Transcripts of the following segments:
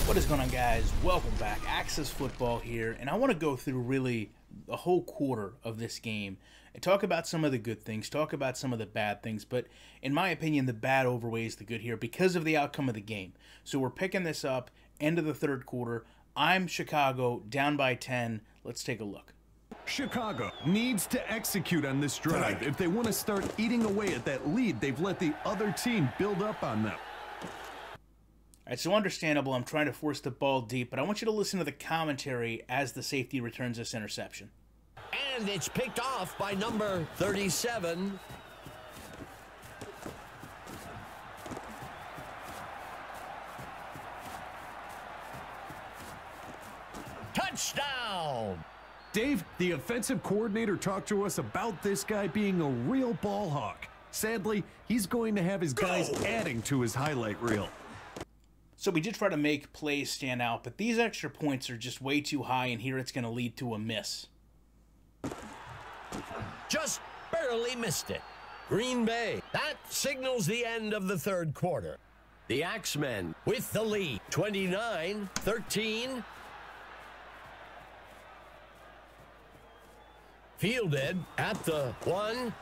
What is going on, guys? Welcome back. Access Football here, and I want to go through really the whole quarter of this game and talk about some of the good things, talk about some of the bad things, but in my opinion, the bad overweighs the good here because of the outcome of the game. So we're picking this up, end of the third quarter. I'm Chicago, down by 10. Let's take a look. Chicago needs to execute on this drive if they want to start eating away at that lead they've let the other team build up on them. All right, so understandable, I'm trying to force the ball deep, but I want you to listen to the commentary as the safety returns this interception. And it's picked off by number 37. Touchdown! Dave, the offensive coordinator, talked to us about this guy being a real ball hawk. Sadly, he's going to have his guys adding to his highlight reel. So we did try to make plays stand out, but these extra points are just way too high, and here it's going to lead to a miss. Just barely missed it. Green Bay. That signals the end of the third quarter. The Axemen with the lead. 29-13. Fielded at the 1.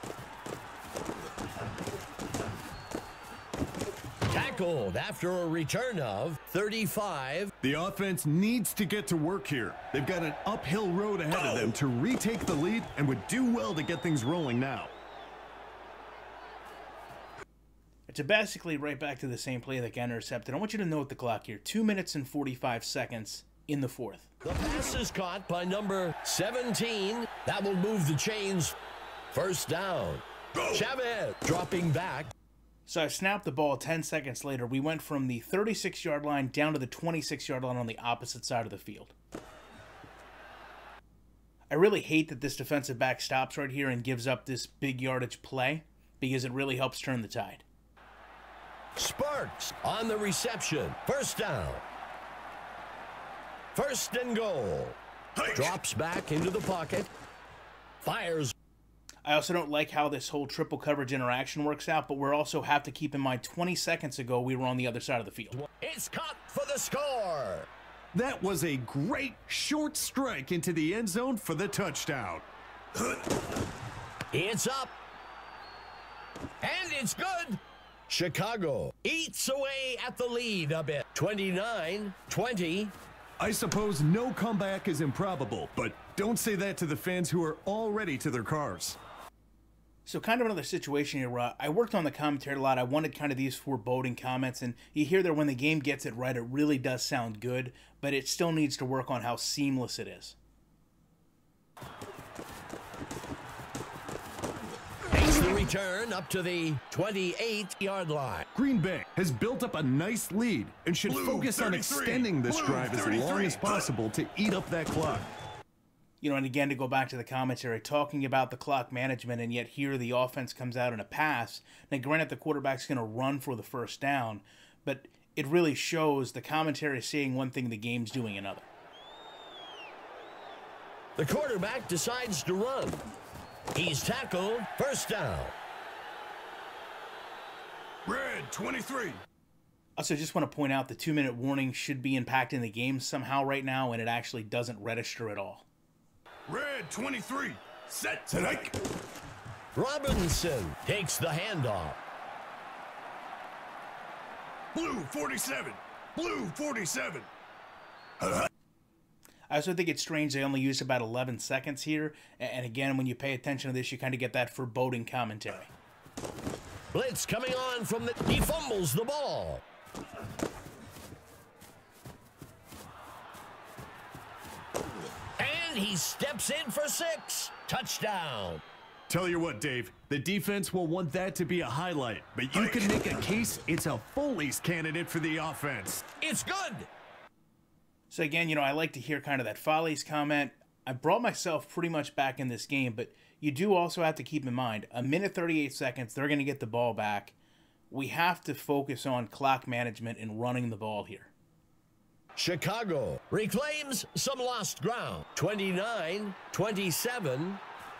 Tackled after a return of 35. The offense needs to get to work here. They've got an uphill road ahead of them to retake the lead and would do well to get things rolling now. It's basically right back to the same play that got intercepted. I want you to note the clock here. 2 minutes and 45 seconds in the fourth. The pass is caught by number 17. That will move the chains. First down. Chavez dropping back. So I snapped the ball 10 seconds later. We went from the 36-yard line down to the 26-yard line on the opposite side of the field. I really hate that this defensive back stops right here and gives up this big yardage play because it really helps turn the tide. Sparks on the reception. First down. First and goal. Drops back into the pocket. Fires. I also don't like how this whole triple coverage interaction works out, but we'll also have to keep in mind 20 seconds ago we were on the other side of the field. It's caught for the score. That was a great short strike into the end zone for the touchdown. It's up. And it's good. Chicago eats away at the lead a bit. 29-20. I suppose no comeback is improbable, but don't say that to the fans who are already to their cars. So kind of another situation here. I worked on the commentary a lot. I wanted kind of these foreboding comments, and you hear that when the game gets it right, it really does sound good, but it still needs to work on how seamless it is. Makes the return up to the 28-yard line. Green Bay has built up a nice lead and should focus on extending this drive as long as possible to eat up that clock. You know, and again, to go back to the commentary, talking about the clock management, and yet here the offense comes out in a pass. Now, granted, the quarterback's going to run for the first down, but it really shows the commentary saying one thing, the game's doing another. The quarterback decides to run. He's tackled. First down. Red 23. Also, just want to point out the 2-minute warning should be impacting the game somehow right now, and it actually doesn't register at all. Red 23. Set tonight. Robinson takes the handoff. Blue 47. Blue 47. I also think it's strange they only used about 11 seconds here. And again, when you pay attention to this, you kind of get that foreboding commentary. Blitz coming on from the... He fumbles the ball. And he steps in for 6. Touchdown. Tell you what, Dave, the defense will want that to be a highlight, but you can make a case it's a Foley's candidate for the offense. It's good. So again, you know, I like to hear kind of that Foley's comment. I brought myself pretty much back in this game, but you do also have to keep in mind, 1:38 seconds, they're going to get the ball back. We have to focus on clock management and running the ball here. Chicago reclaims some lost ground. 29-27.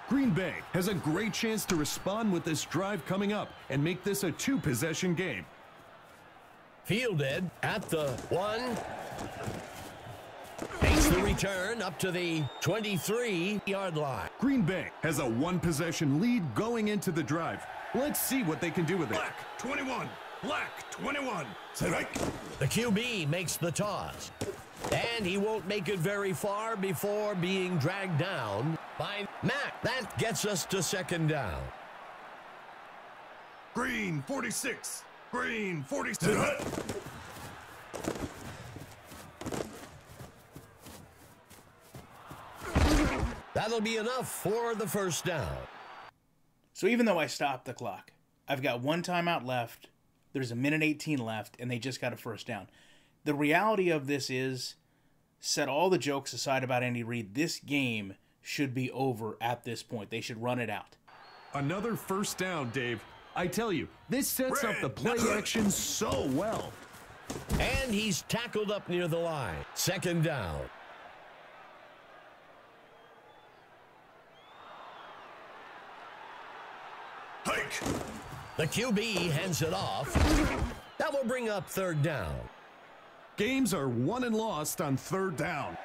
Green Bay has a great chance to respond with this drive coming up and make this a two-possession game. Fielded at the 1. Makes the return up to the 23-yard line. Green Bay has a one-possession lead going into the drive. Let's see what they can do with it. Black 21. Black 21. Strike. The QB makes the toss. And he won't make it very far before being dragged down by Mack. That gets us to second down. Green 46. Green 46. That'll be enough for the first down. So even though I stopped the clock, I've got one timeout left, there's a minute 18 left, and they just got a first down. The reality of this is, set all the jokes aside about Andy Reid, this game should be over at this point. They should run it out. Another first down, Dave. I tell you, this sets up the play action so well. And he's tackled up near the line. Second down. Hike. The QB hands it off. That will bring up third down. Games are won and lost on third down.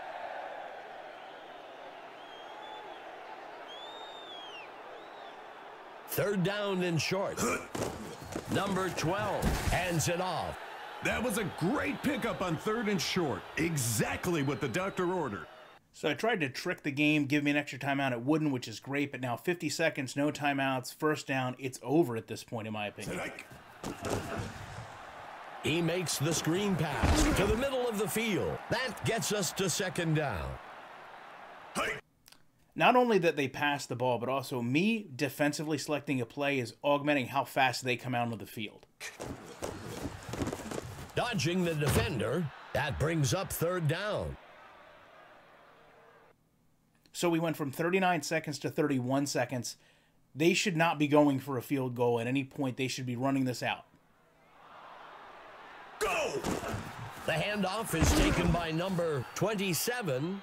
Third down and short. Number 12 hands it off. That was a great pickup on third and short. Exactly what the doctor ordered. So I tried to trick the game, give me an extra timeout. It wouldn't, which is great. But now 50 seconds, no timeouts, first down. It's over at this point, in my opinion. Strike. He makes the screen pass to the middle of the field. That gets us to second down. Hike. Not only that they pass the ball, but also me defensively selecting a play is augmenting how fast they come out of the field. Dodging the defender. That brings up third down. So we went from 39 seconds to 31 seconds. They should not be going for a field goal at any point. They should be running this out. Go. The handoff is taken by number 27.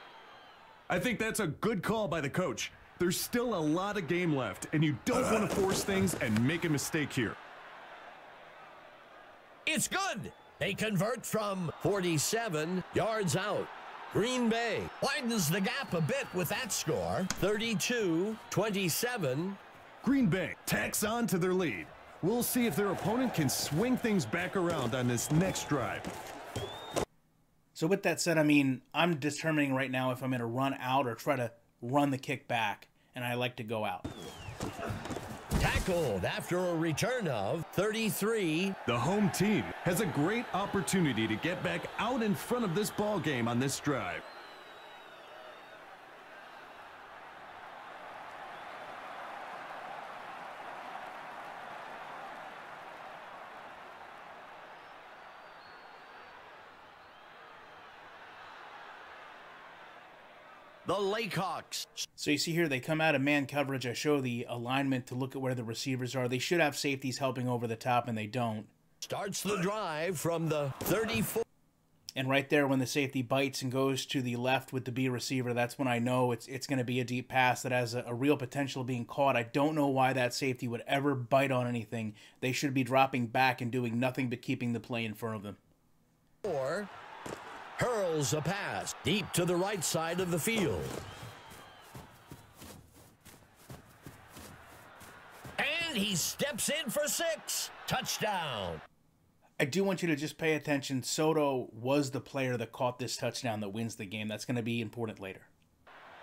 I think that's a good call by the coach. There's still a lot of game left, and you don't want to force things and make a mistake here. It's good. They convert from 47 yards out. Green Bay widens the gap a bit with that score, 32-27. Green Bay tacks on to their lead. We'll see if their opponent can swing things back around on this next drive. So with that said, I mean, I'm determining right now if I'm going to run out or try to run the kick back, and I like to go out. Tackled after a return of 33. The home team has a great opportunity to get back out in front of this ball game on this drive. The Lakehawks. So you see here, they come out of man coverage. I show the alignment to look at where the receivers are. They should have safeties helping over the top, and they don't. Starts the drive from the 34. And right there, when the safety bites and goes to the left with the B receiver, that's when I know it's going to be a deep pass that has a real potential of being caught. I don't know why that safety would ever bite on anything. They should be dropping back and doing nothing but keeping the play in front of them. Hurls a pass deep to the right side of the field. And he steps in for 6. Touchdown. I do want you to just pay attention. Soto was the player that caught this touchdown that wins the game. That's going to be important later.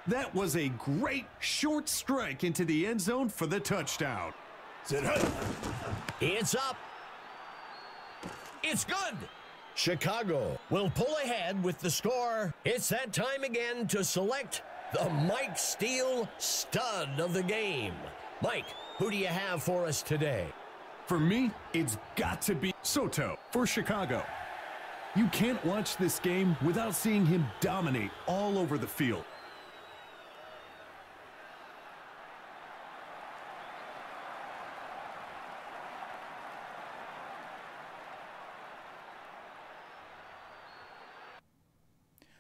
That was a great short strike into the end zone for the touchdown. It's up. It's good. Chicago will pull ahead with the score. It's that time again to select the Mike Steele stud of the game. Mike, who do you have for us today? For me, it's got to be Soto for Chicago. You can't watch this game without seeing him dominate all over the field.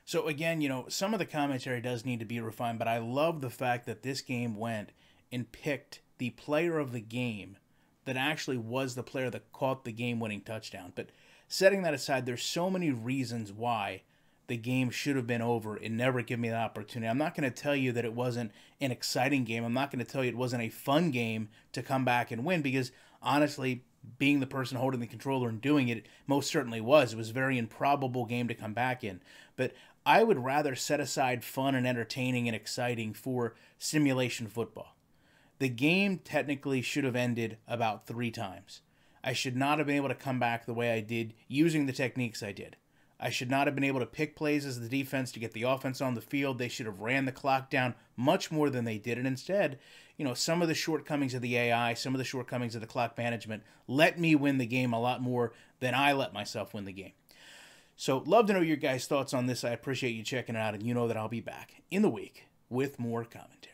So again, you know, some of the commentary does need to be refined, but I love the fact that this game went and picked the player of the game that actually was the player that caught the game-winning touchdown. But setting that aside, there's so many reasons why the game should have been over and never give me that opportunity. I'm not going to tell you that it wasn't an exciting game. I'm not going to tell you it wasn't a fun game to come back and win, because honestly, being the person holding the controller and doing it, most certainly was. It was a very improbable game to come back in. But I would rather set aside fun and entertaining and exciting for simulation football. The game technically should have ended about 3 times. I should not have been able to come back the way I did using the techniques I did. I should not have been able to pick plays as the defense to get the offense on the field. They should have ran the clock down much more than they did. And instead, some of the shortcomings of the AI, some of the shortcomings of the clock management let me win the game a lot more than I let myself win the game. So love to know your guys' thoughts on this. I appreciate you checking it out, and you know that I'll be back in the week with more commentary.